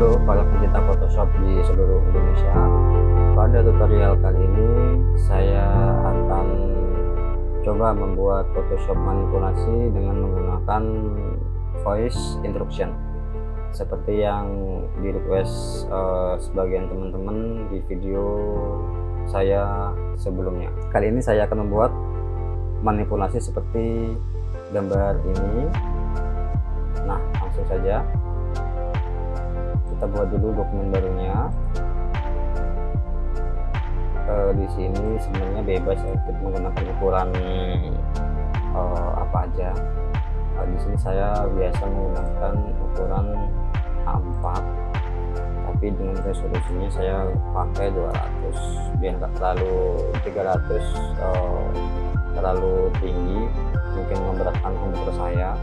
Halo para pencinta Photoshop di seluruh Indonesia. Pada tutorial kali ini saya akan coba membuat Photoshop manipulasi dengan menggunakan voice instruction seperti yang di request sebagian teman-teman di video saya sebelumnya. Kali ini saya akan membuat manipulasi seperti gambar ini. Nah, langsung saja kita buat dulu dokumen barunya. Di sini sebenarnya bebas ya, kita menggunakan ukuran apa aja. Di sini saya biasa menggunakan ukuran A4, tapi dengan resolusinya saya pakai 200 biar nggak terlalu 300 terlalu tinggi, mungkin memberatkan komputer saya.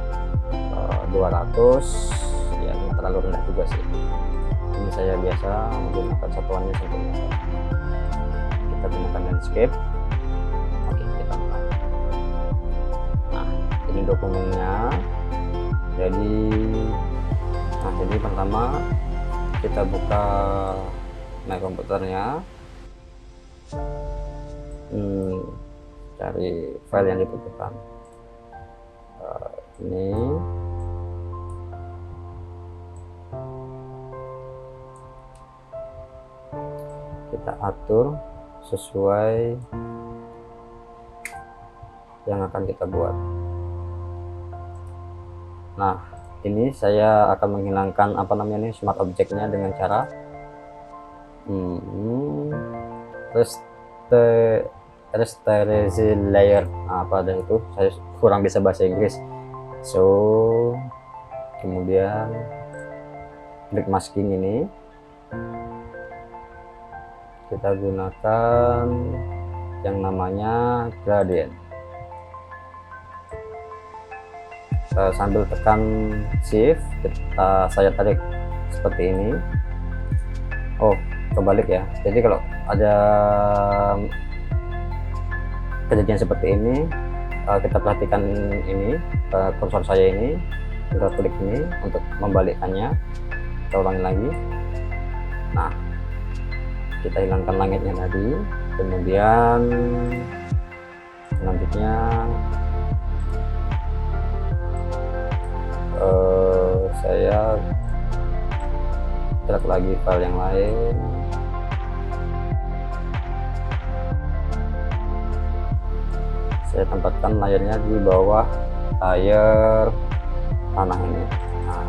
200 ya nggak terlalu rendah juga sih. Ini saya biasa menggunakan satuannya sempurna. Kita gunakan landscape. Oke, kita mulai. Nah, ini dokumennya. Jadi pertama kita buka My komputernya, cari file yang dibutuhkan. Ini kita atur sesuai yang akan kita buat. Nah, ini saya akan menghilangkan smart objectnya dengan cara rasterize layer. Apa ada itu, saya kurang bisa bahasa Inggris. Kemudian klik masking ini, kita gunakan yang namanya gradient. Sambil tekan shift, saya tarik seperti ini. Oh, kebalik ya. Jadi kalau ada kejadian seperti ini, kita perhatikan ini, kursor saya ini, kita klik ini untuk membalikkannya. Kita ulangi lagi. Nah, kita hilangkan langitnya tadi, kemudian selanjutnya saya drag lagi file yang lain. Saya tempatkan layarnya di bawah layar tanah ini. Nah,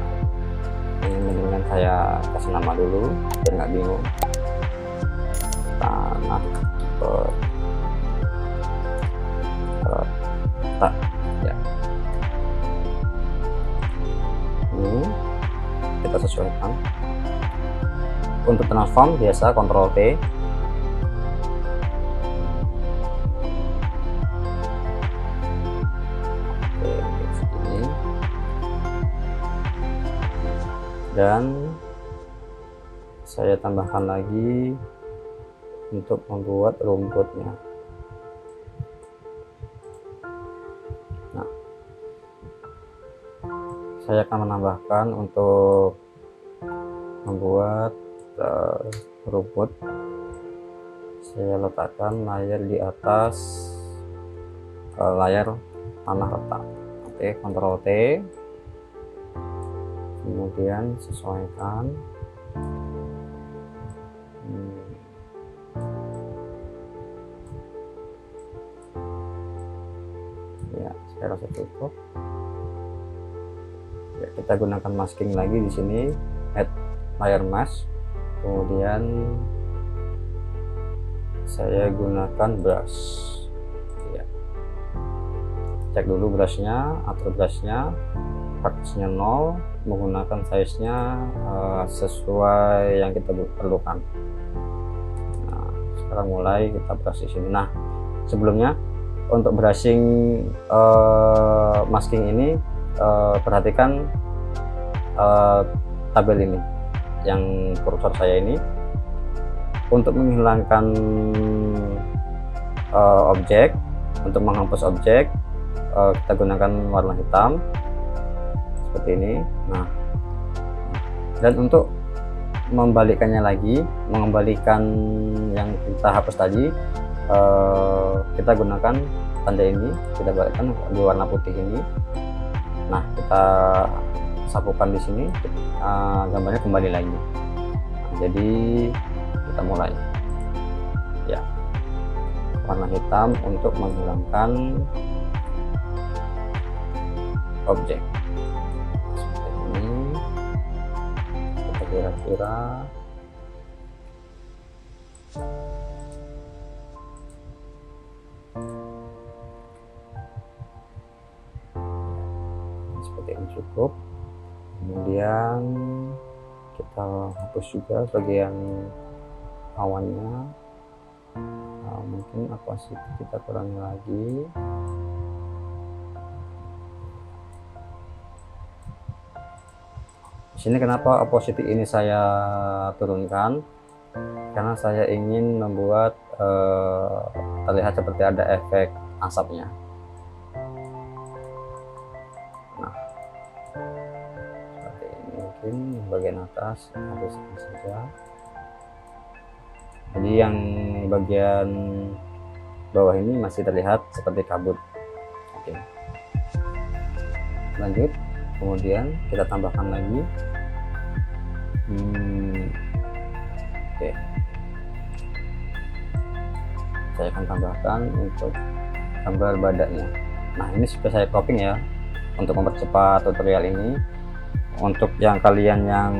ini mendingan saya kasih nama dulu biar nggak bingung. Tanah tak ya. Ini kita sesuaikan. Untuk transform biasa Ctrl T. Oke, segini. Dan saya tambahkan lagi untuk membuat rumputnya. Nah, saya akan menambahkan untuk membuat rumput. Saya letakkan layar di atas layar tanah retak. Oke, Ctrl T, kemudian sesuaikan. Ya, saya rasa cukup. Ya, kita gunakan masking lagi di sini, add layer mask. Kemudian saya gunakan brush. Ya. Cek dulu brushnya, atur brushnya, hardness-nya 0, menggunakan size-nya sesuai yang kita perlukan. Nah, sekarang mulai kita brush di sini. Nah, sebelumnya untuk brushing masking ini, perhatikan tabel ini yang kursor saya ini. Untuk menghilangkan objek, untuk menghapus objek, kita gunakan warna hitam seperti ini. Nah, dan untuk membalikkannya lagi, mengembalikan yang kita hapus tadi, kita gunakan tanda ini, kita balikkan di warna putih ini. Nah, kita sapukan di sini, gambarnya kembali lagi. Nah, jadi kita mulai ya, warna hitam untuk menghilangkan objek. Seperti ini kita kira-kira seperti ini cukup. Kemudian kita hapus juga bagian awannya. Mungkin opacity kita kurangi lagi. Di sini kenapa opacity ini saya turunkan? Karena saya ingin membuat terlihat seperti ada efek asapnya. Nah, seperti ini, mungkin bagian atas harus ini saja. Jadi yang bagian bawah ini masih terlihat seperti kabut. Oke, lanjut. Kemudian kita tambahkan lagi. Oke, saya akan tambahkan untuk gambar badannya. Nah, ini sudah saya cropping ya untuk mempercepat tutorial ini. Untuk yang kalian yang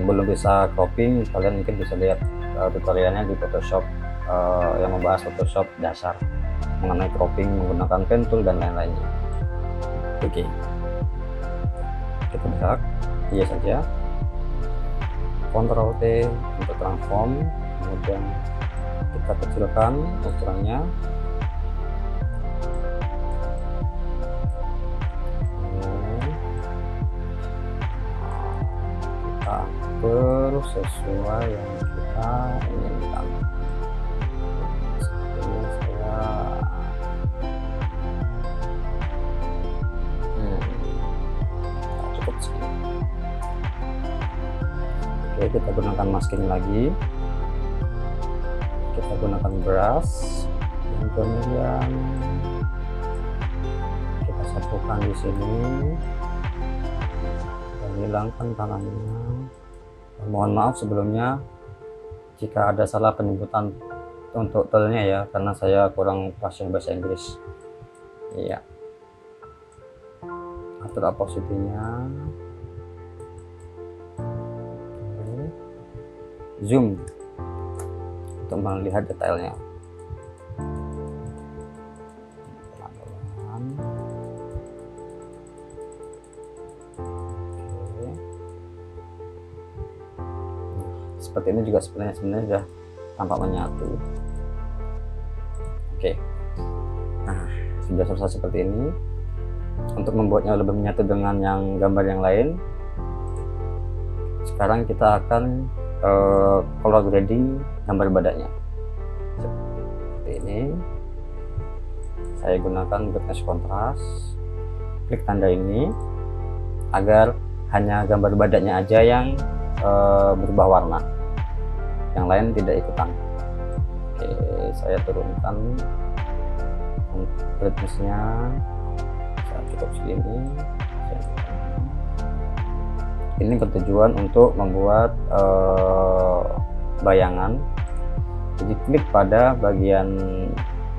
belum bisa cropping, kalian mungkin bisa lihat tutorialnya di Photoshop yang membahas Photoshop dasar mengenai cropping menggunakan pen tool dan lain-lainnya. Oke, kita bisa iya saja, Ctrl T untuk transform, kemudian kita kecilkan ukurannya. Kita atur sesuai yang kita inginkan. Sepertinya saya cukup segini. Oke, kita gunakan masking lagi. Kita gunakan brush, dan kemudian kita sapukan di sini dan hilangkan tangannya. Mohon maaf sebelumnya jika ada salah penyebutan untuk toolnya ya, karena saya kurang fasih bahasa Inggris. Iya, atur opacity-nya. Zoom untuk melihat detailnya. Pelan-pelan. Oke. Seperti ini juga sebenarnya sudah tampak menyatu. Oke. Nah, sudah selesai seperti ini. Untuk membuatnya lebih menyatu dengan yang gambar yang lain, sekarang kita akan color grading gambar badannya. Seperti ini, saya gunakan brightness contrast, klik tanda ini agar hanya gambar badannya aja yang berubah warna, yang lain tidak ikutan. Oke, saya turunkan brightness-nya, saya cukup segini. Ini bertujuan untuk membuat bayangan. Jadi klik pada bagian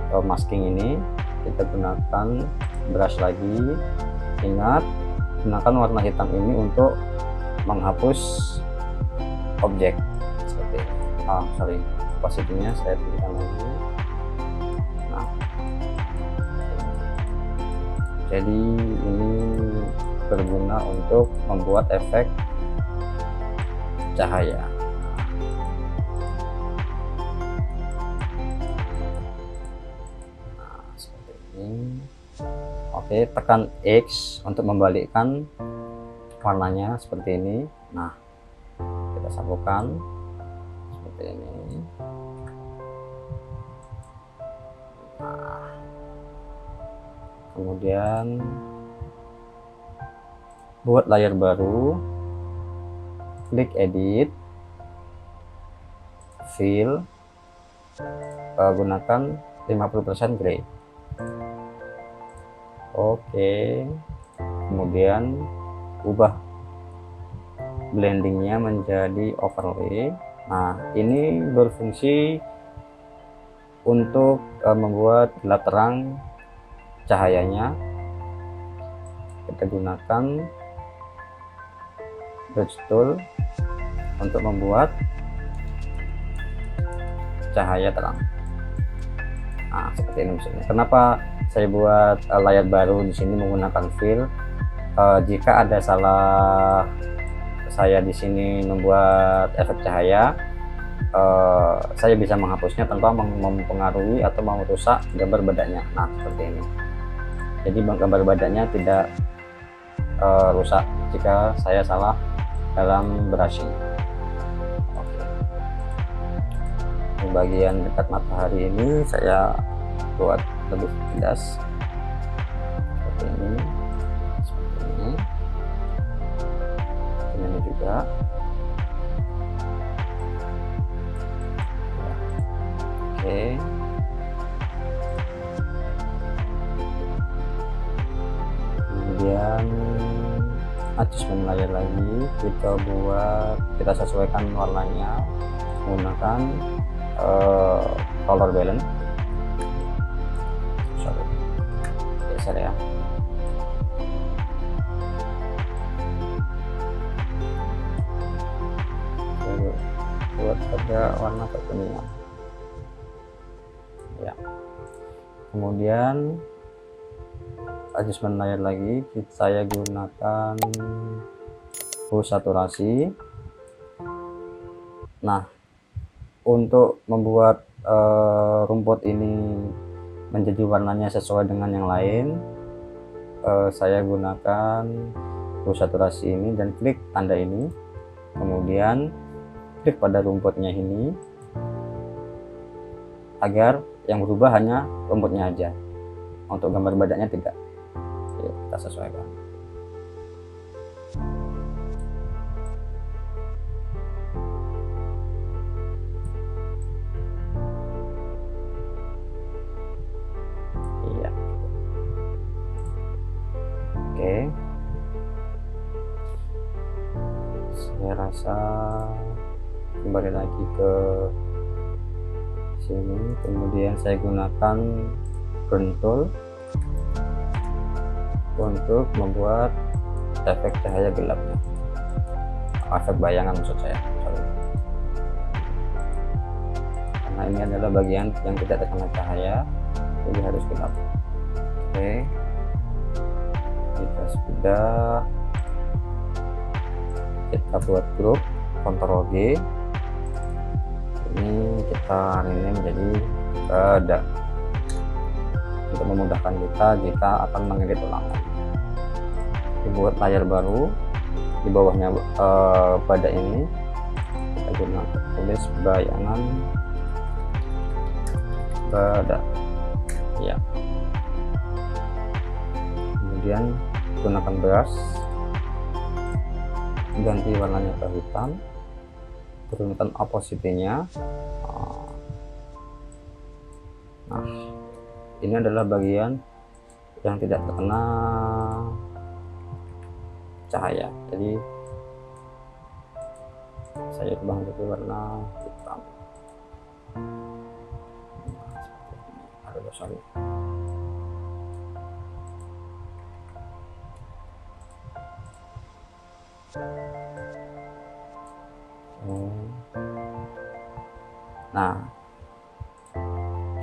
masking ini, kita gunakan brush lagi. Ingat, gunakan warna hitam ini untuk menghapus objek. Seperti opacity-nya saya tinggikan lagi. Nah, jadi ini berguna untuk membuat efek cahaya. Nah, seperti ini. Oke, tekan X untuk membalikkan warnanya seperti ini. Nah, kita sapukan seperti ini. Nah, kemudian buat layar baru, klik edit, fill, gunakan 50% gray. Oke, kemudian ubah blendingnya menjadi overlay. Nah, ini berfungsi untuk membuat gelap terang cahayanya. Kita gunakan brush tool untuk membuat cahaya terang. Nah, seperti ini misalnya. Kenapa saya buat layar baru di sini menggunakan fill? Jika ada salah saya di sini membuat efek cahaya, saya bisa menghapusnya tanpa mempengaruhi atau merusak gambar badannya. Nah, seperti ini. Jadi gambar badannya tidak rusak jika saya salah dalam brushing. Oke. Di bagian dekat matahari ini saya buat lebih jelas seperti ini. Ini juga ya. Oke, kemudian adjustment layer lagi, kita sesuaikan warnanya menggunakan color balance. Geser ya. Buat pada warna kekuningan ya. Kemudian adjustment layer lagi, saya gunakan full saturasi. Nah, untuk membuat rumput ini menjadi warnanya sesuai dengan yang lain, saya gunakan full saturasi ini dan klik tanda ini, kemudian klik pada rumputnya ini agar yang berubah hanya rumputnya aja, untuk gambar badannya tidak. Yuk, kita sesuaikan. Iya. Oke, saya rasa kembali lagi ke sini, kemudian saya gunakan burn tool untuk membuat efek cahaya gelapnya, efek bayangan maksud saya. Karena ini adalah bagian yang tidak terkena cahaya, jadi harus gelap. Oke, kita sudah, kita buat grup, Ctrl G. Ini kita rename menjadi bada untuk memudahkan kita jika akan mengedit ulangan. Dibuat layar baru, di bawahnya bada ini kita gunakan tulis bayangan bada ya. Kemudian gunakan brush, ganti warnanya ke hitam, turunkan opacity-nya. Nah, ini adalah bagian yang tidak terkena cahaya, jadi saya ubah menjadi warna hitam. Sorry. Nah,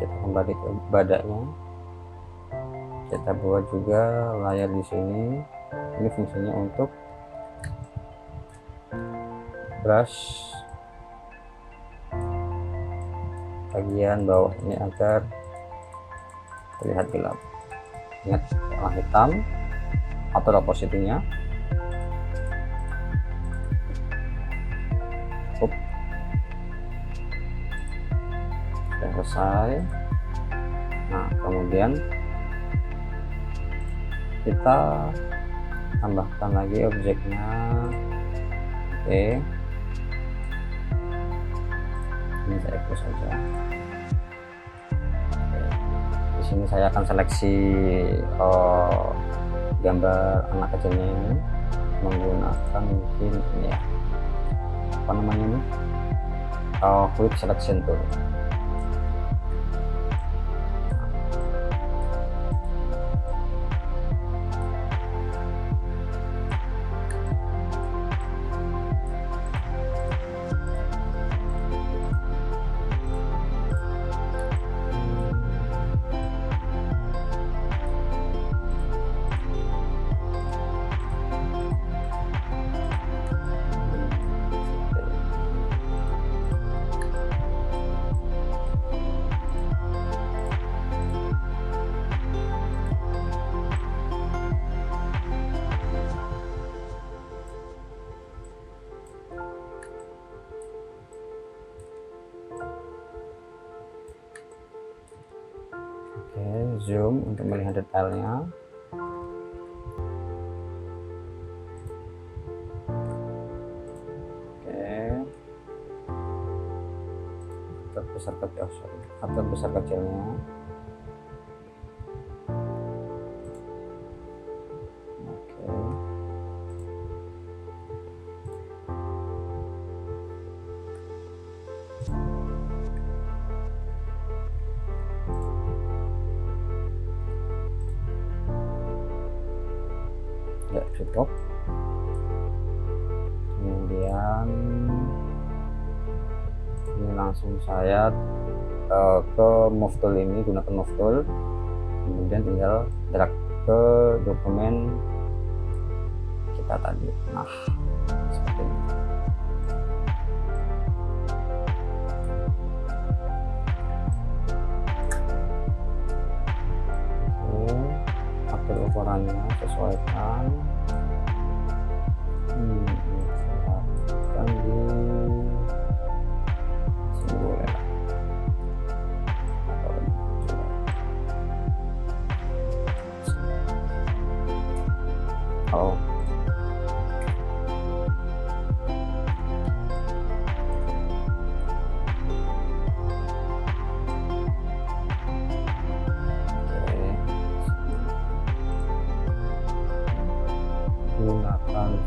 kita kembali ke badannya, kita buat juga layar di sini. Ini fungsinya untuk brush bagian bawah ini agar terlihat gelap. Ingat, warna hitam, atur opacity-nya. Selesai. Nah, kemudian kita tambahkan lagi objeknya. Oke, Ini saya close saja. Oke. Di sini saya akan seleksi gambar anak kecilnya ini menggunakan mungkin ini ya, apa namanya ini, quick selection tool. Oke, zoom untuk melihat detailnya. Oke, atur besar kecilnya. Oke. Ya, cukup. Kemudian ini langsung saya ke move tool ini, gunakan move tool, kemudian tinggal drag ke dokumen kita tadi. Nah, seperti ini. Atur ukurannya, sesuaikan. Silakan di sini boleh lah. Oh,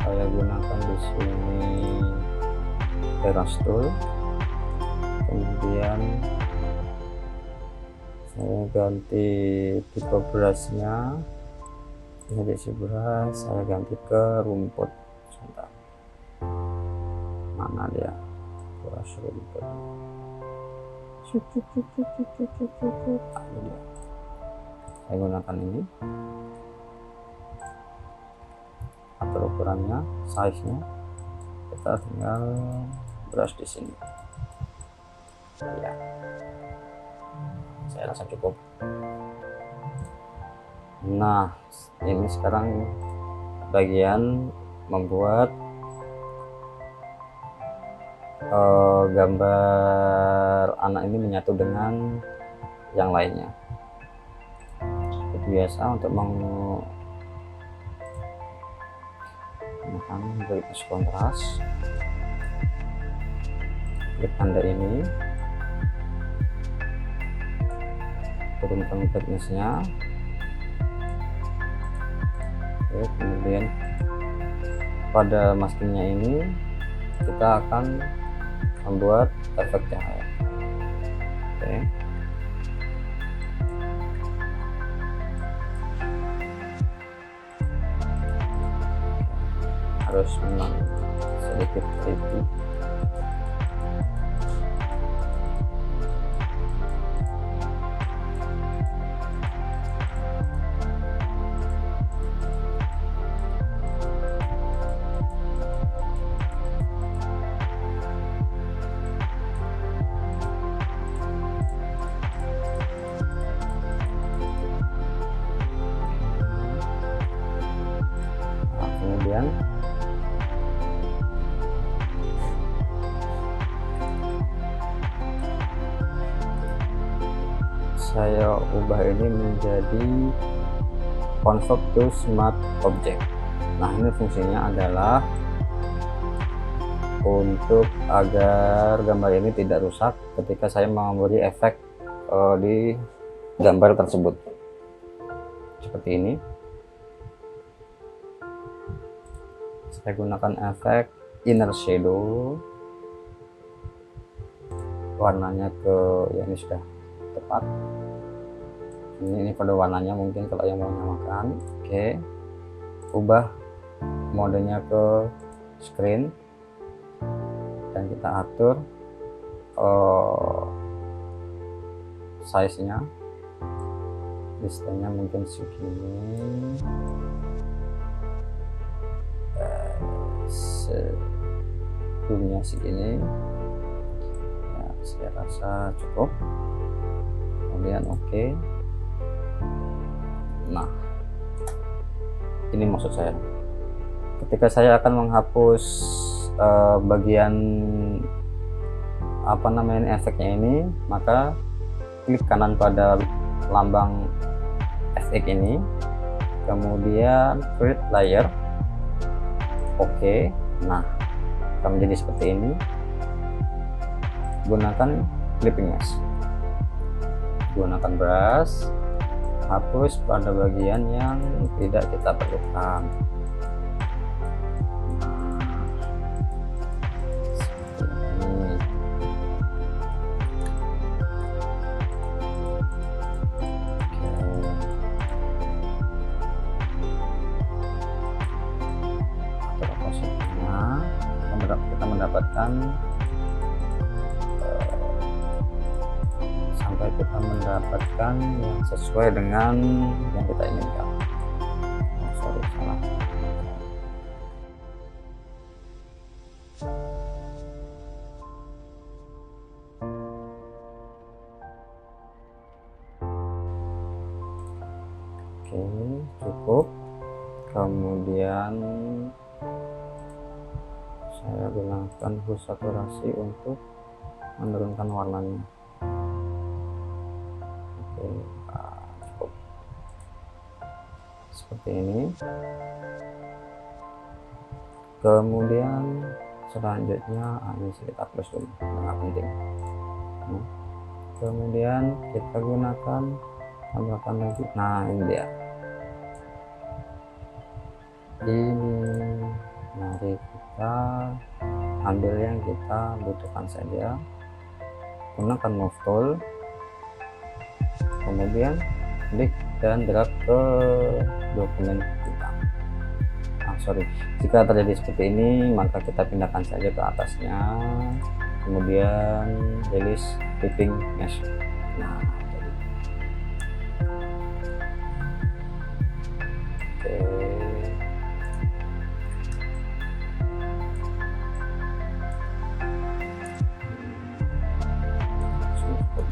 saya gunakan di sini Eraser tool, kemudian saya ganti tipe brushnya, ini di brush saya ganti ke rumput. Sebentar, mana dia brush rumput, ini dia. Saya gunakan ini, atur ukurannya, size-nya, kita tinggal brush di sini. Ya, saya rasa cukup. Nah, ini sekarang bagian membuat gambar anak ini menyatu dengan yang lainnya. Seperti biasa, untuk beri kontras, klik tanda ini, turunkan brightness-nya. Oke, kemudian pada maskingnya ini kita akan membuat efek cahaya. Oke. Harus memang sedikit teliti. Nah, kemudian saya ubah ini menjadi convert to smart object. Nah, ini fungsinya adalah untuk agar gambar ini tidak rusak ketika saya memberi efek di gambar tersebut. Seperti ini. Saya gunakan efek inner shadow, warnanya ke ya ini sudah tepat. Ini kode warnanya mungkin kalau yang mau nyamakan. Oke, ubah modenya ke screen dan kita atur size nya, listanya mungkin segini, sebelumnya segini ya, saya rasa cukup. Kemudian oke. Nah, ini maksud saya ketika saya akan menghapus bagian apa namanya efeknya ini, maka klik kanan pada lambang efek ini, kemudian create layer. Oke. Nah, akan menjadi seperti ini. Gunakan clipping mask, gunakan brush, hapus pada bagian yang tidak kita perlukan. Kita mendapatkan sampai kita mendapatkan yang sesuai dengan yang kita inginkan. Sorry, salah. Oke, cukup. Kemudian saya gunakan hue saturasi untuk menurunkan warnanya. Oke, cukup seperti ini. Kemudian selanjutnya ini kita plus dulu, nggak penting. Kemudian kita gunakan tambahkan lagi. Nah, ini dia. Mari kita ambil yang kita butuhkan saja, gunakan move tool, kemudian klik dan drag ke dokumen kita. Jika terjadi seperti ini, maka kita pindahkan saja ke atasnya, kemudian release clipping mesh. Nah,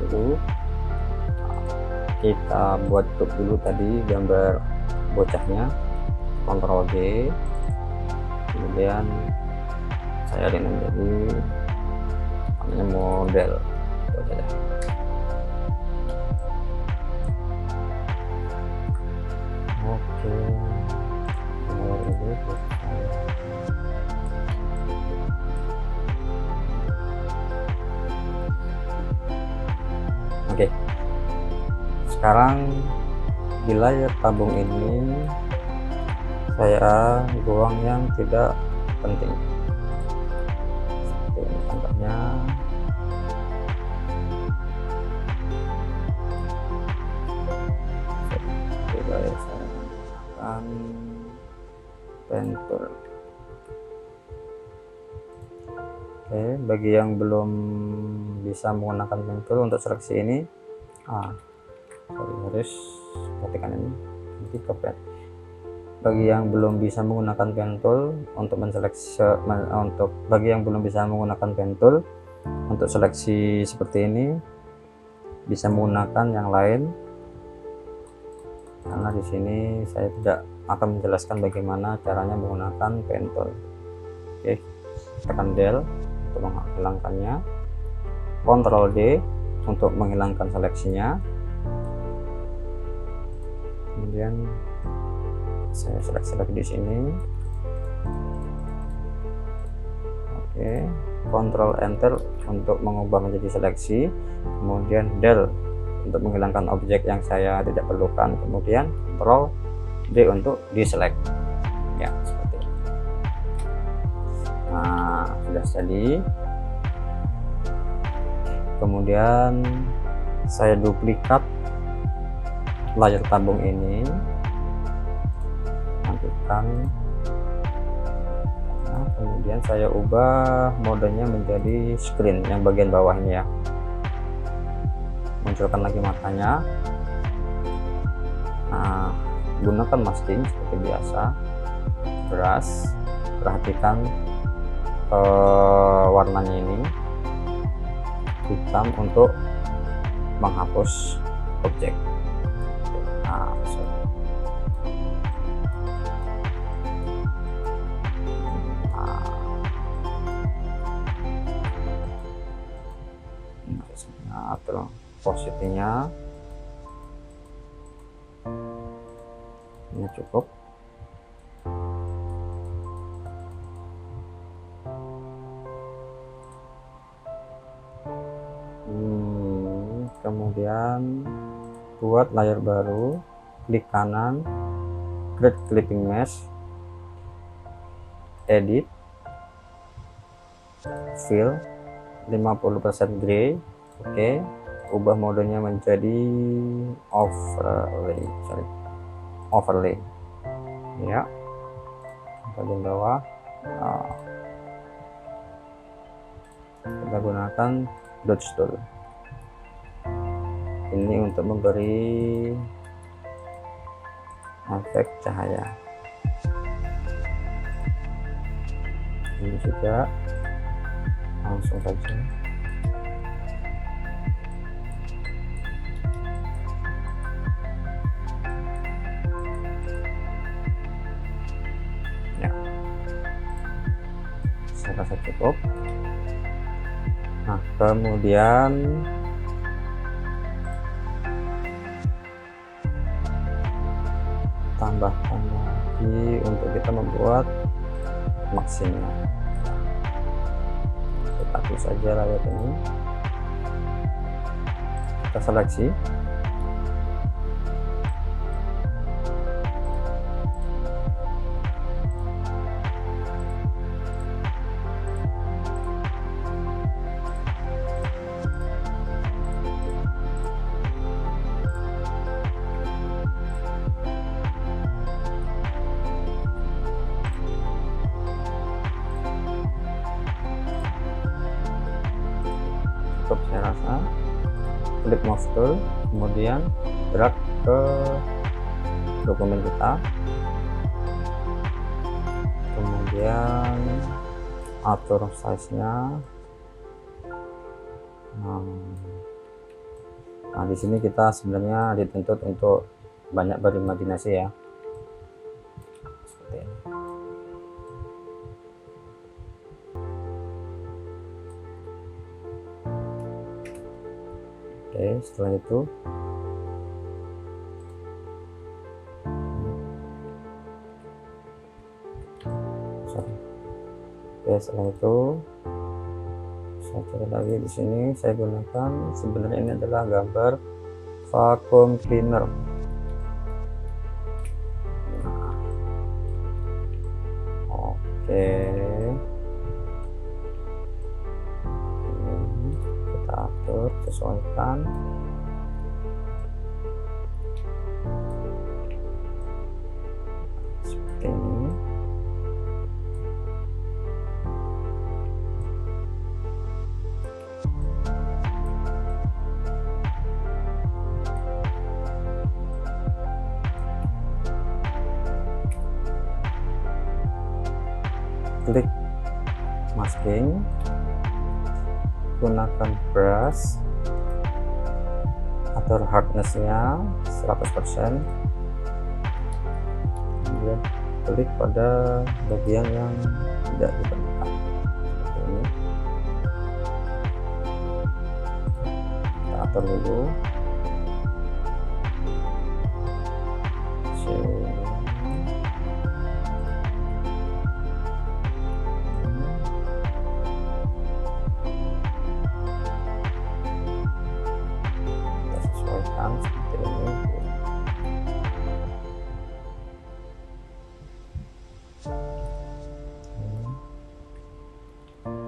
dulu kita buat dulu tadi gambar bocahnya, Ctrl G, kemudian saya ini menjadi namanya model bocah. Oke, Oke, sekarang di layar tabung ini saya buang yang tidak penting. Seperti ini contohnya. Coba ya, saya akan pen tool. Oke, bagi yang belum bisa menggunakan pen tool untuk seleksi ini, harus perhatikan ini, nanti kepet. Bagi yang belum bisa menggunakan pen tool untuk menseleksi, bagi yang belum bisa menggunakan pen tool untuk seleksi seperti ini, bisa menggunakan yang lain, karena di sini saya tidak akan menjelaskan bagaimana caranya menggunakan pen tool. Oke, tekan del untuk menghilangkannya, Ctrl D untuk menghilangkan seleksinya, kemudian saya seleksi lagi di sini. Oke, Oke, Ctrl Enter untuk mengubah menjadi seleksi, kemudian Del untuk menghilangkan objek yang saya tidak perlukan, kemudian Ctrl D untuk deselect ya, seperti ini. Nah, sudah jadi. Kemudian saya duplikat layar tabung ini, matikan. Nah, kemudian saya ubah modenya menjadi screen yang bagian bawah ini ya. Munculkan lagi matanya. Nah, gunakan masking seperti biasa. Brush, perhatikan warnanya ini hitam untuk menghapus objek. Nah, atur posisinya ini cukup. Kemudian buat layar baru, klik kanan, create clipping mesh, edit, fill 50% gray. Oke, ubah modenya menjadi overlay ya, bagian bawah. Kita gunakan dodge tool ini untuk memberi efek cahaya. Ini juga langsung saja. Ya, saya rasa cukup. Nah, kemudian tambahkan lagi untuk kita membuat maksimal. Kita hapus saja layar ini, kita seleksi. Saya rasa klik mouse tool, kemudian drag ke dokumen kita, kemudian atur size nya. Nah, di sini kita sebenarnya dituntut untuk banyak berimajinasi ya, seperti ini. Oke, setelah itu saya cari lagi di sini. Saya gunakan, sebenarnya ini adalah gambar vacuum cleaner. Nah, oke, kita atur, sesuaikan. Seperti ini. Klik masking, gunakan brush, atur hardness-nya 100%, kemudian klik pada bagian yang tidak diperlukan seperti ini. Kita atur dulu.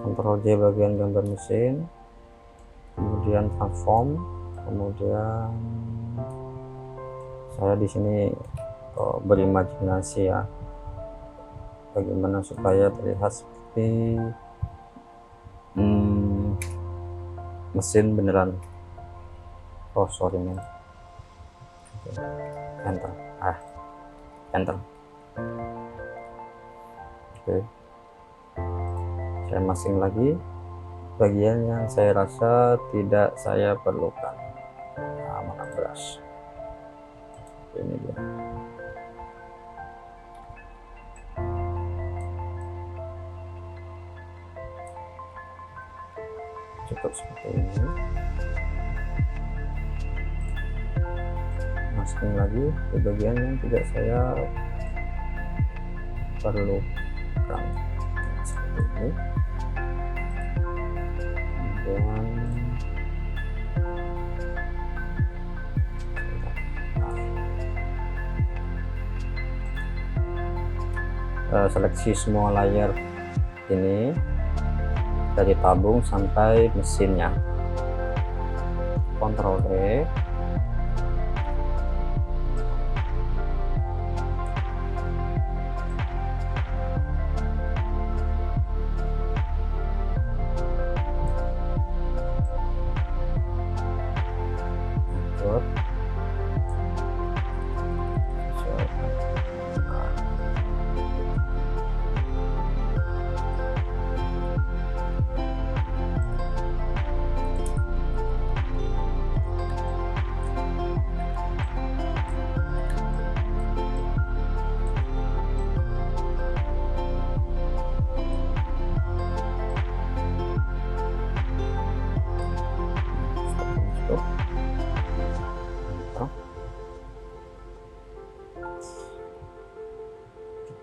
Ctrl J bagian gambar mesin, kemudian transform, kemudian saya di sini berimajinasi ya, bagaimana supaya terlihat seperti mesin beneran. Sorry men. Enter. Enter. Oke. Saya masing lagi bagian yang saya rasa tidak saya perlukan. Nah, mana brush. Ini dia. Cukup seperti ini. Masking lagi di bagian yang tidak saya perlukan, seperti ini. Kemudian seleksi semua layer ini dari tabung sampai mesinnya. Ctrl E,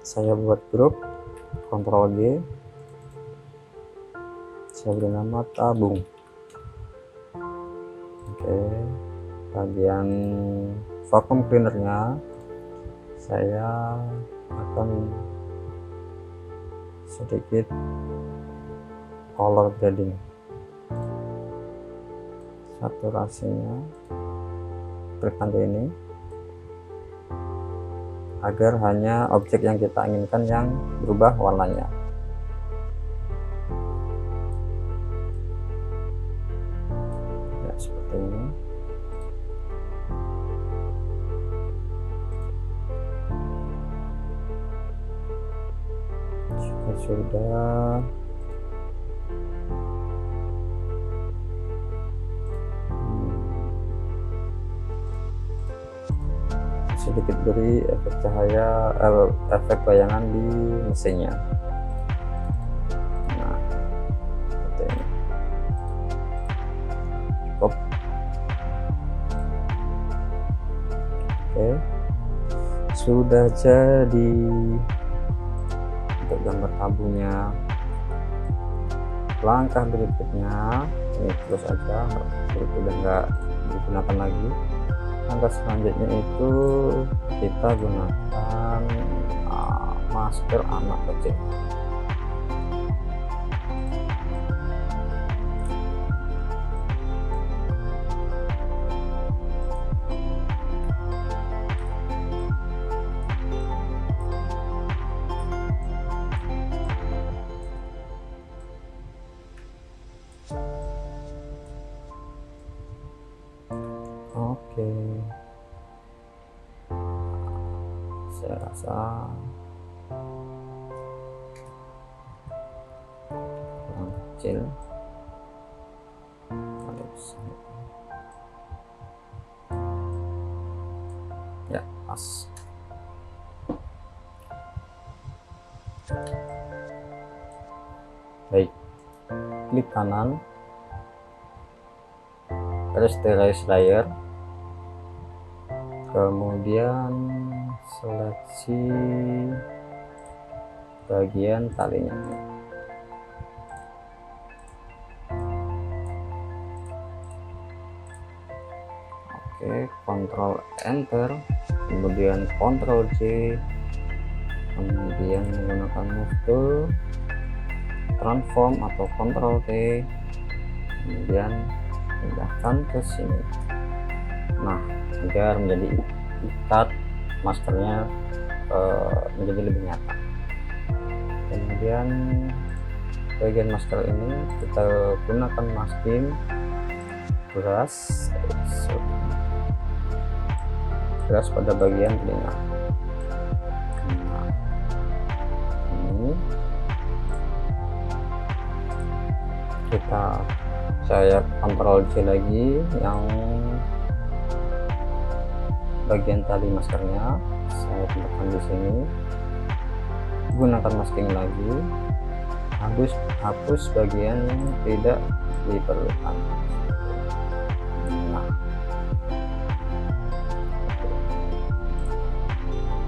saya buat grup, Ctrl G, saya beri nama tabung. Oke, bagian vacuum cleanernya saya akan sedikit color grading, saturasinya tekan di ini agar hanya objek yang kita inginkan yang berubah warnanya. Ya, seperti ini. Sudah. Sedikit beri efek cahaya, efek bayangan di mesinnya. Nah, seperti ini. Cukup. Oke, sudah jadi untuk gambar tabungnya. Langkah berikutnya ini terus aja, udah nggak digunakan lagi. Langkah selanjutnya itu kita gunakan masker anak kecil. Oke, saya rasa kurang kecil, ya pas. Baik, klik kanan, rasterize layer, kemudian seleksi bagian talinya. Oke, Ctrl Enter, kemudian Ctrl J, kemudian menggunakan move tool, transform atau Ctrl T, kemudian pindahkan ke sini. Nah, agar menjadi ikat maskernya menjadi lebih nyata. Kemudian bagian masker ini kita gunakan masking brush pada bagian telinga. Nah, ini saya Ctrl C lagi yang bagian tali maskernya, saya tekan di sini, gunakan masking lagi, hapus bagian yang tidak diperlukan. Nah,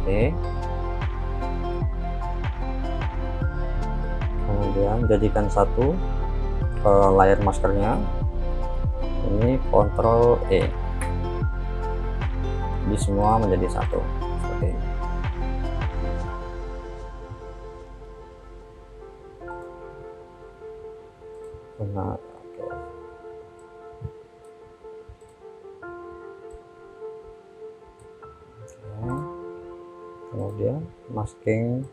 oke. Kemudian jadikan satu layar maskernya, ini Ctrl E, jadi semua menjadi satu seperti ini. Nah, oke. Kemudian masking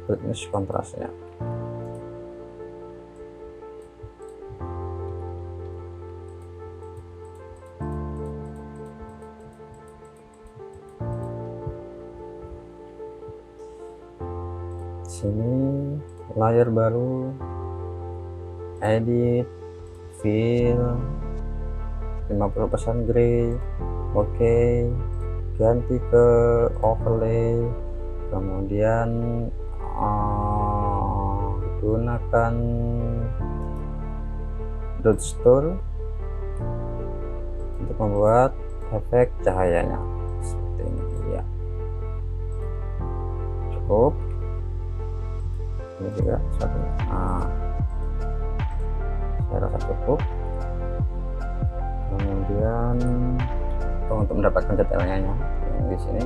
brightness kontrasnya. Sini layar baru, edit, fill, 50% gray, oke, ganti ke overlay, kemudian gunakan dodge tool untuk membuat efek cahayanya seperti ini ya. Cukup. Ini juga satu. Nah, saya rasa cukup. Kemudian untuk mendapatkan detailnya yang di sini.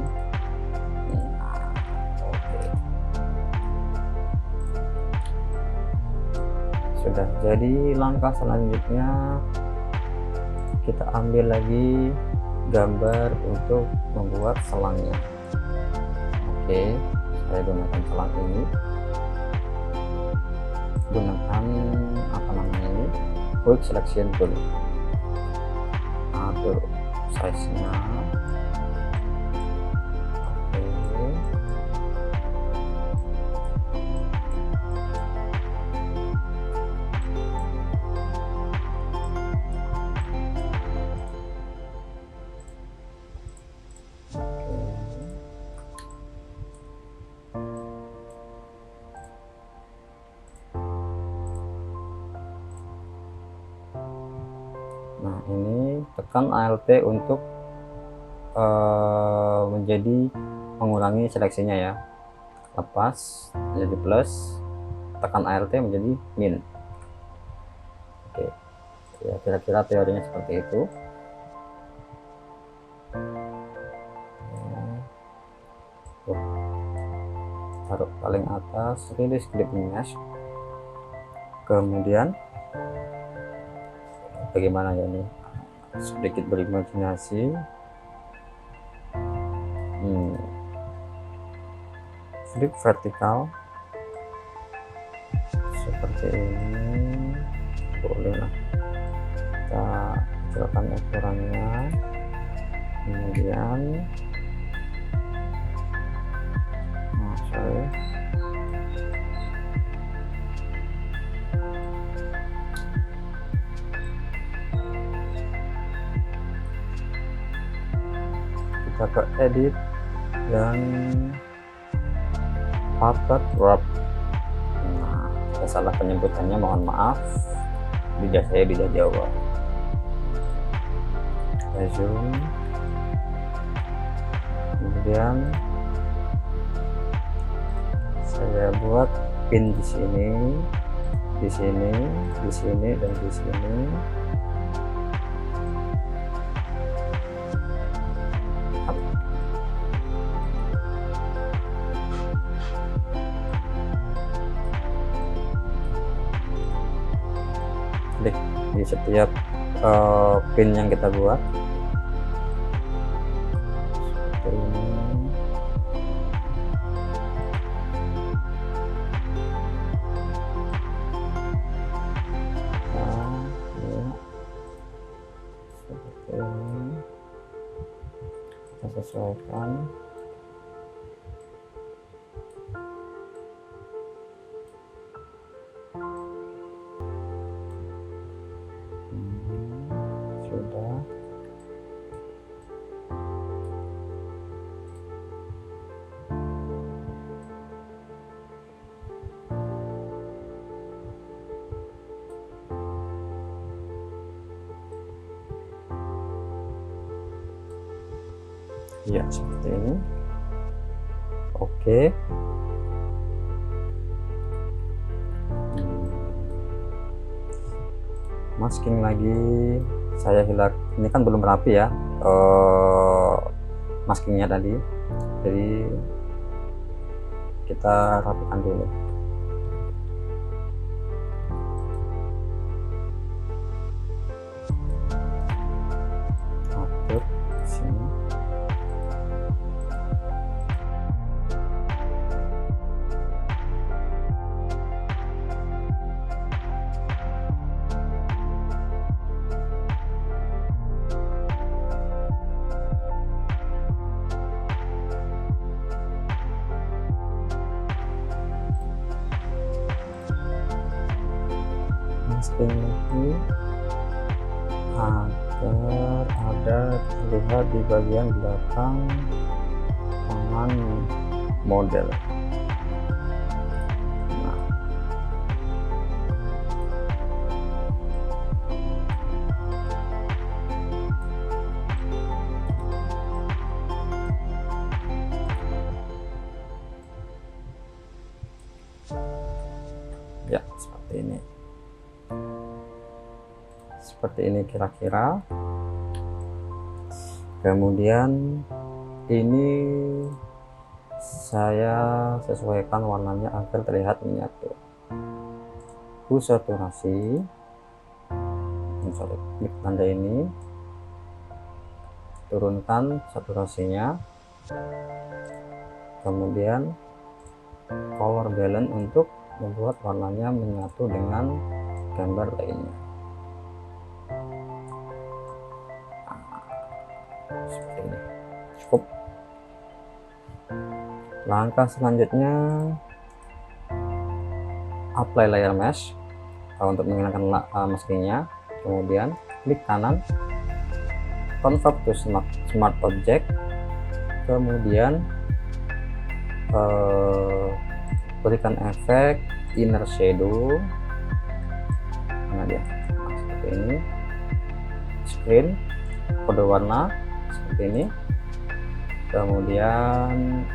Nah, oke. Sudah. Jadi langkah selanjutnya kita ambil lagi gambar untuk membuat selangnya. Oke, saya gunakan selang ini. Gunakan apa namanya ini, quick selection tool, atur size nya. Oke, nah ini tekan Alt untuk menjadi mengurangi seleksinya ya, lepas menjadi plus, tekan Alt menjadi min. Oke ya, kira-kira teorinya seperti itu. Taruh paling atas, release clip mesh. Kemudian bagaimana ya ini, sedikit berimajinasi. Flip vertikal seperti ini, boleh lah, kita kecilkan ukurannya. Kemudian kita ke edit dan puppet wrap. Nah, saya salah penyebutannya, mohon maaf, lidah saya lidah Jawa. Kita zoom, kemudian saya buat pin di sini, di sini, di sini, dan di sini. di setiap pin yang kita buat. Seperti ini. Nah, ya. Seperti ini kita sesuaikan. Sudah. Ya, seperti ini. Oke. Masking lagi, saya hilang. Ini kan belum rapi ya maskingnya tadi, jadi kita rapikan dulu. Atur sini. Masking lagi agar ada terlihat di bagian belakang tangan model. Nah, ya seperti ini. Seperti ini kira-kira. Kemudian ini saya sesuaikan warnanya agar terlihat menyatu. Saturasi, klik tanda ini, turunkan saturasinya, kemudian color balance untuk membuat warnanya menyatu dengan gambar lainnya. Seperti ini cukup. Langkah selanjutnya apply layer mesh untuk menghilangkan maskingnya. Kemudian klik kanan, convert to smart object, kemudian berikan efek inner shadow. Mana dia? Nah, seperti ini. Screen kode warna seperti ini. Kemudian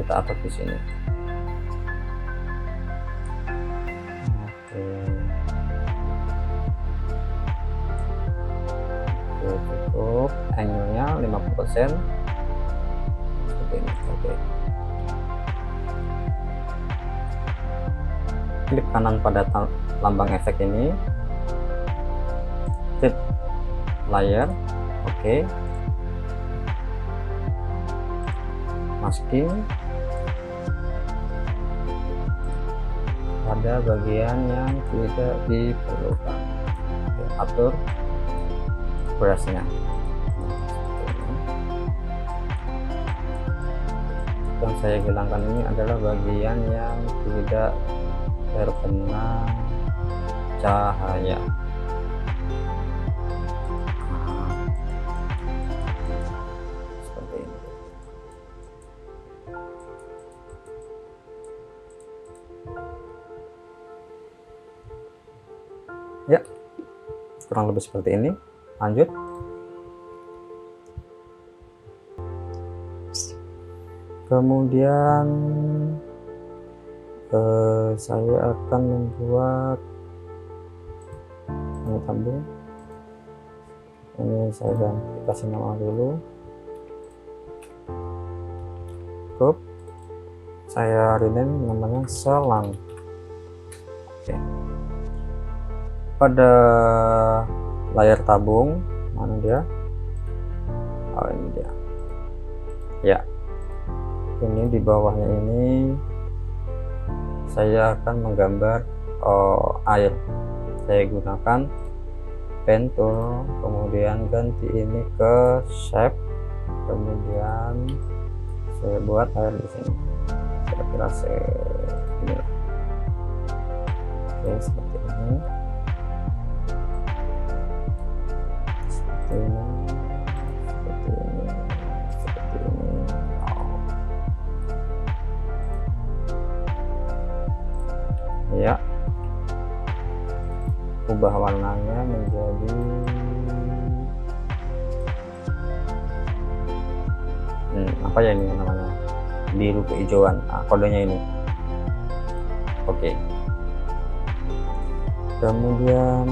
kita atur di sini. Oke, cukup. Angle-nya 50%. Seperti ini. Oke. Klik kanan pada lambang efek ini. Klik layer. Oke. Masking pada bagian yang tidak diperlukan. Oke, atur brushnya. Yang saya hilangkan ini adalah bagian yang tidak terkena cahaya. Seperti ini. Ya, kurang lebih seperti ini. Lanjut. Kemudian saya akan membuat ini tabung. Ini saya ganti, kasih nama dulu. Cukup. Saya rename namanya selang. Oke. pada layar tabung. Mana dia? Oh, ini dia ya. Ini di bawahnya ini saya akan menggambar air. Saya gunakan pen tool, kemudian ganti ini ke shape, kemudian saya buat air di sini kira-kira segini lah. Oke, seperti ini, seperti ini, seperti ini, seperti ini. Ya, ubah warnanya menjadi apa ya ini namanya, biru kehijauan. Kodenya ini. Oke. Kemudian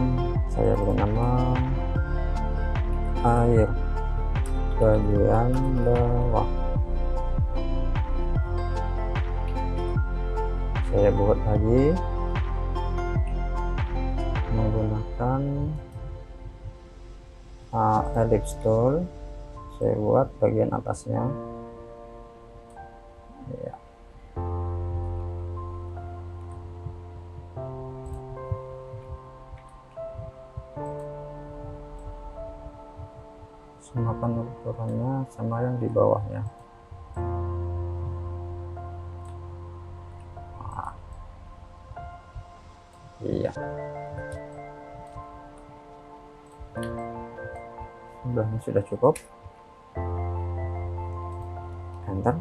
saya beri nama air bagian bawah. Saya buat lagi menggunakan ellipse tool. Saya buat bagian atasnya ya. Samakan ukurannya sama yang di bawahnya. Iya, sudah cukup. Enter.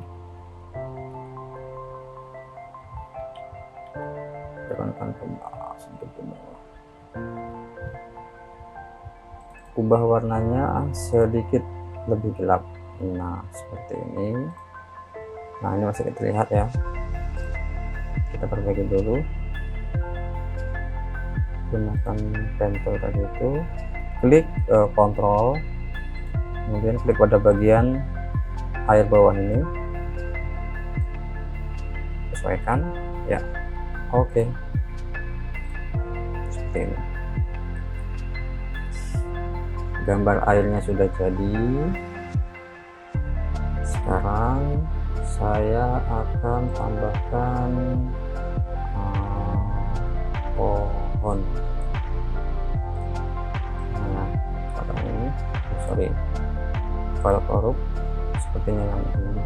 Tekankan ke bawah sampai ke bawah. Ubah warnanya sedikit lebih gelap. Nah, seperti ini. Nah, ini masih terlihat ya. Kita perbaiki dulu. Gunakan pen tool tadi itu, klik kontrol, kemudian klik pada bagian air bawah ini, sesuaikan ya. Oke, seperti ini. Gambar airnya sudah jadi. Sekarang saya akan tambahkan pohon. Nah, pada ini file korup sepertinya yang ini.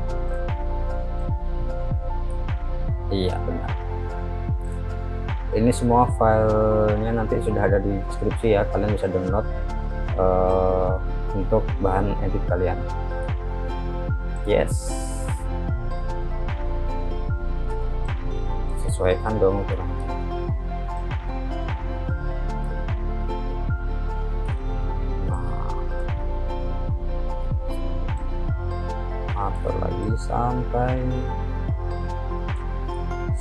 Iya, benar. Ini semua filenya nanti sudah ada di deskripsi ya, kalian bisa download untuk bahan edit kalian. Yes, sesuaikan dong ukurannya. Atur lagi sampai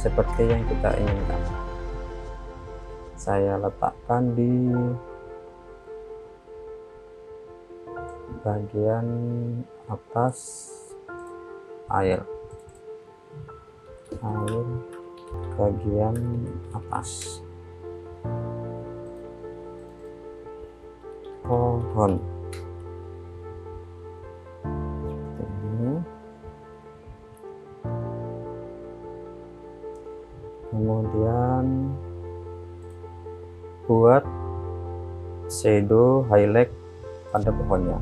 seperti yang kita inginkan. Saya letakkan di bagian atas air bagian atas pohon. Kemudian buat shadow highlight pada pohonnya.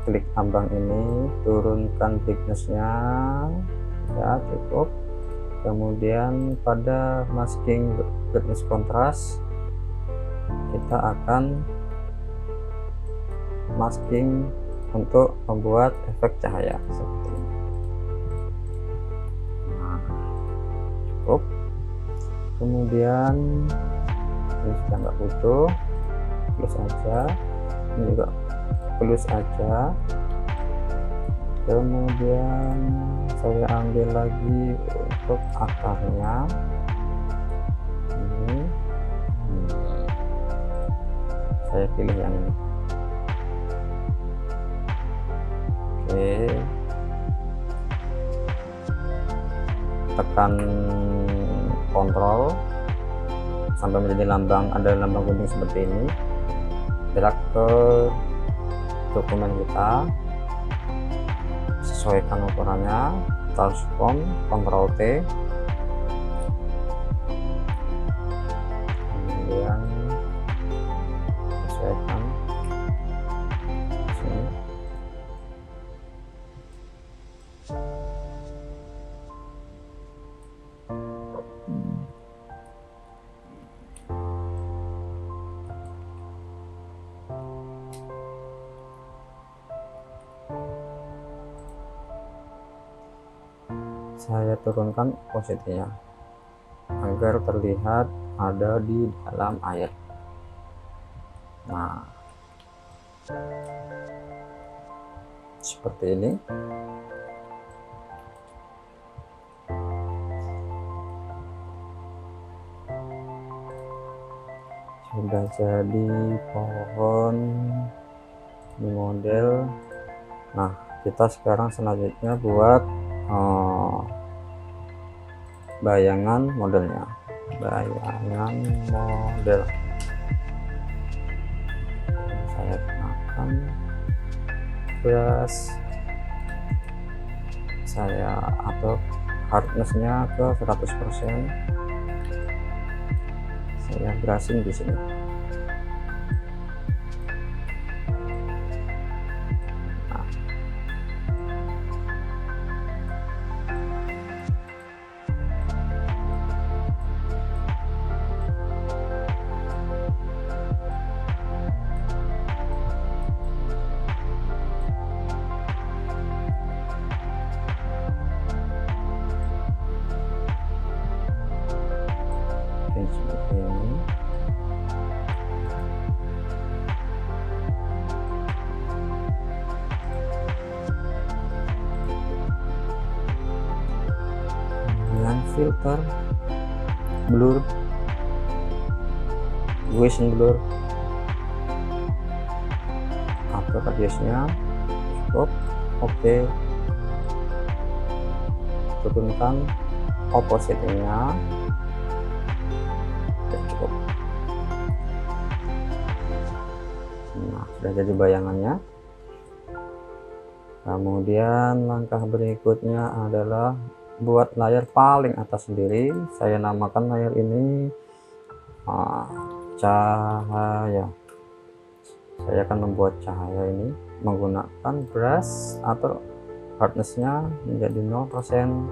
Klik ambang ini, turunkan brightness-nya ya, cukup. Kemudian pada masking brightness contrast kita akan masking untuk membuat efek cahaya seperti ini. Cukup. Kemudian ini sudah nggak butuh, close aja. Ini juga close aja. Kemudian saya ambil lagi untuk akarnya ini. Saya pilih yang ini. Oke, tekan kontrol, sampai menjadi ada lambang gunting seperti ini. Drag ke dokumen kita, sesuaikan ukurannya, transform, Ctrl T, kemudian sesuaikan sini. Saya turunkan posisinya agar terlihat ada di dalam air. Nah, seperti ini. Sudah jadi pohon di model. Nah, kita sekarang selanjutnya buat bayangan modelnya. Bayangan model saya gunakan brush, saya atur hardness-nya ke 100%. Saya brushing di sini. Seperti ini. Dengan filter blur, Gaussian blur, atur radiusnya cukup. Oke, turunkan opacity-nya cukup. Nah, sudah jadi bayangannya. Kemudian langkah berikutnya adalah buat layar paling atas sendiri. Saya namakan layar ini cahaya. Saya akan membuat cahaya ini menggunakan brush atau hardness-nya menjadi 0%,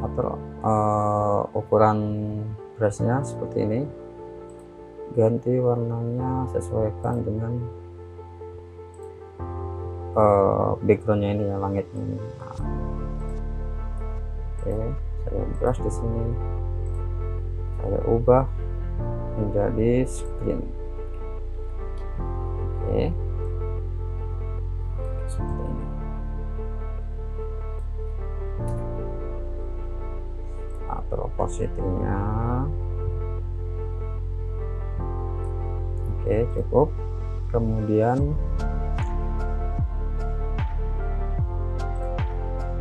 atau ukuran brushnya seperti ini. Ganti warnanya, sesuaikan dengan backgroundnya ini ya, langitnya ini. Nah, oke, saya brush di sini, saya ubah menjadi screen. Oke, seperti ini. Atur opacity-nya. Oke, cukup. Kemudian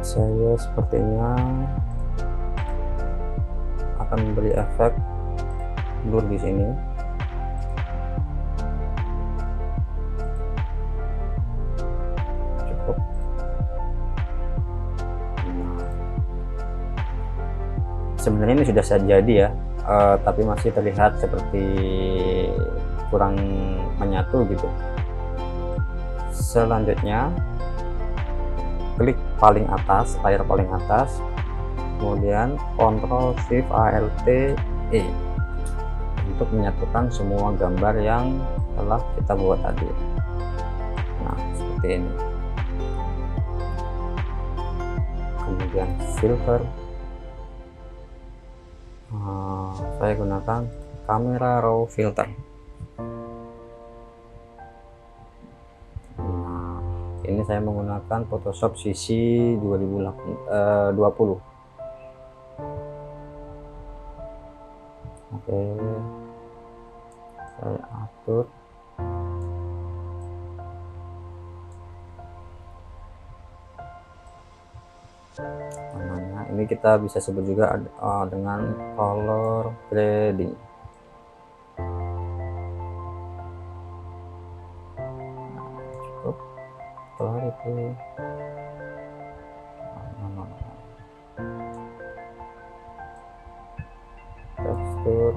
saya sepertinya akan memberi efek blur di sini. Cukup. Sebenarnya ini sudah jadi ya, tapi masih terlihat seperti kurang menyatu gitu. Selanjutnya klik paling atas, layar paling atas, kemudian Ctrl Shift Alt E untuk menyatukan semua gambar yang telah kita buat tadi. Nah, seperti ini. Kemudian filter, saya gunakan kamera raw filter. Ini saya menggunakan Photoshop CC 2020. Oke, saya atur. warnanya. Ini kita bisa sebut juga dengan color grading. Cukup clarity. Tekstur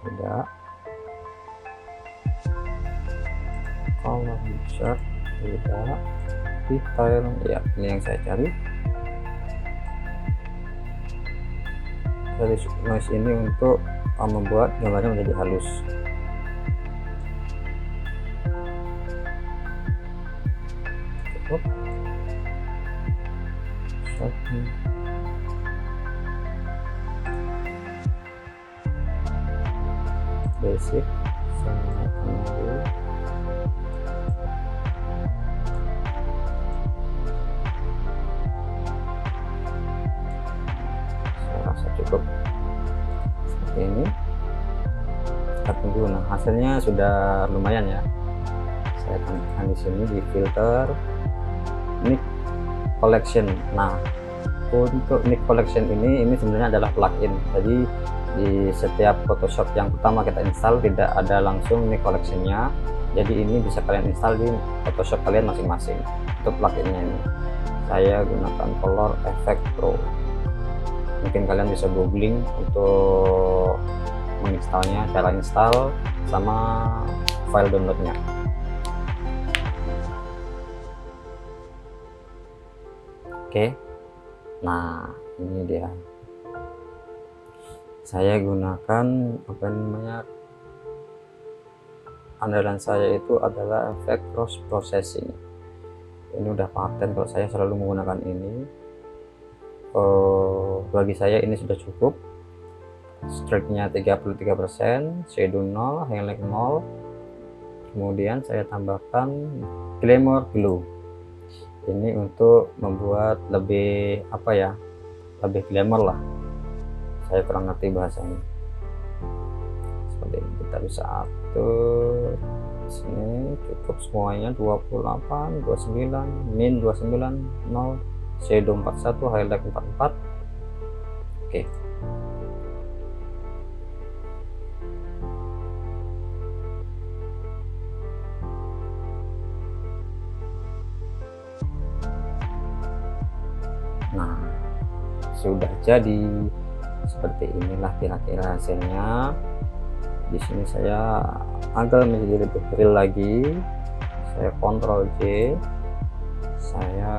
tidak. Color insert tidak. Detail ya, ini yang saya cari. Dari noise ini untuk membuat gambarnya menjadi halus. Cukup. Basic saya dulu. Saya rasa cukup seperti ini. Kita tunggu. Nah, hasilnya sudah lumayan ya. Saya tambahkan di sini di filter Nik Collection. Nah, untuk Nik Collection ini sebenarnya adalah plugin. Jadi di setiap Photoshop yang pertama kita install tidak ada langsung Nik Collection-nya. Jadi ini bisa kalian install di Photoshop kalian masing-masing. Untuk pluginnya ini saya gunakan Color Effect Pro. Mungkin kalian bisa googling untuk menginstalnya, cara install sama file downloadnya. Oke, nah ini dia. Saya gunakan apa namanya, andalan saya itu adalah efek cross processing. Ini udah paten kalau saya selalu menggunakan ini. Bagi saya ini sudah cukup. Strike-nya 33%, shadow 0, highlight 0. Kemudian saya tambahkan glamour glow. Ini untuk membuat lebih apa ya, lebih glamour lah. Saya kurang ngerti bahasanya. Seperti ini kita bisa atur. Sini cukup semuanya 28, 29, min 29, 0, shadow 41, highlight 44. Oke. Nah, sudah jadi seperti inilah kira-kira hasilnya. Di sini saya agar menjadi lebih real lagi, saya Ctrl J, saya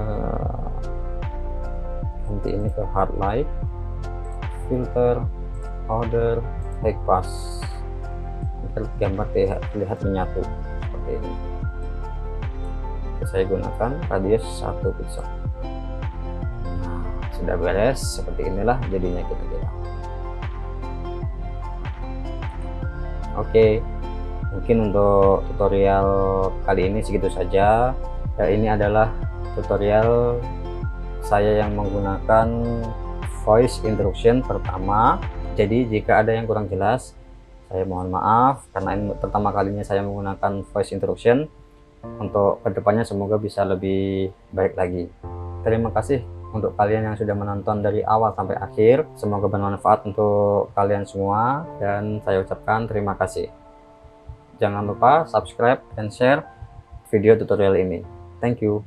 ganti ini ke hard light, filter, order, high pass, agar gambar terlihat menyatu seperti ini. Saya gunakan radius 1 pixel. Nah, sudah beres, seperti inilah jadinya kira-kira. Oke, mungkin untuk tutorial kali ini segitu saja. Dan ini adalah tutorial saya yang menggunakan voice instruction pertama. Jadi jika ada yang kurang jelas, saya mohon maaf karena ini pertama kalinya saya menggunakan voice instruction. Untuk kedepannya semoga bisa lebih baik lagi. Terima kasih untuk kalian yang sudah menonton dari awal sampai akhir. Semoga bermanfaat untuk kalian semua dan saya ucapkan terima kasih. Jangan lupa subscribe dan share video tutorial ini. Thank you.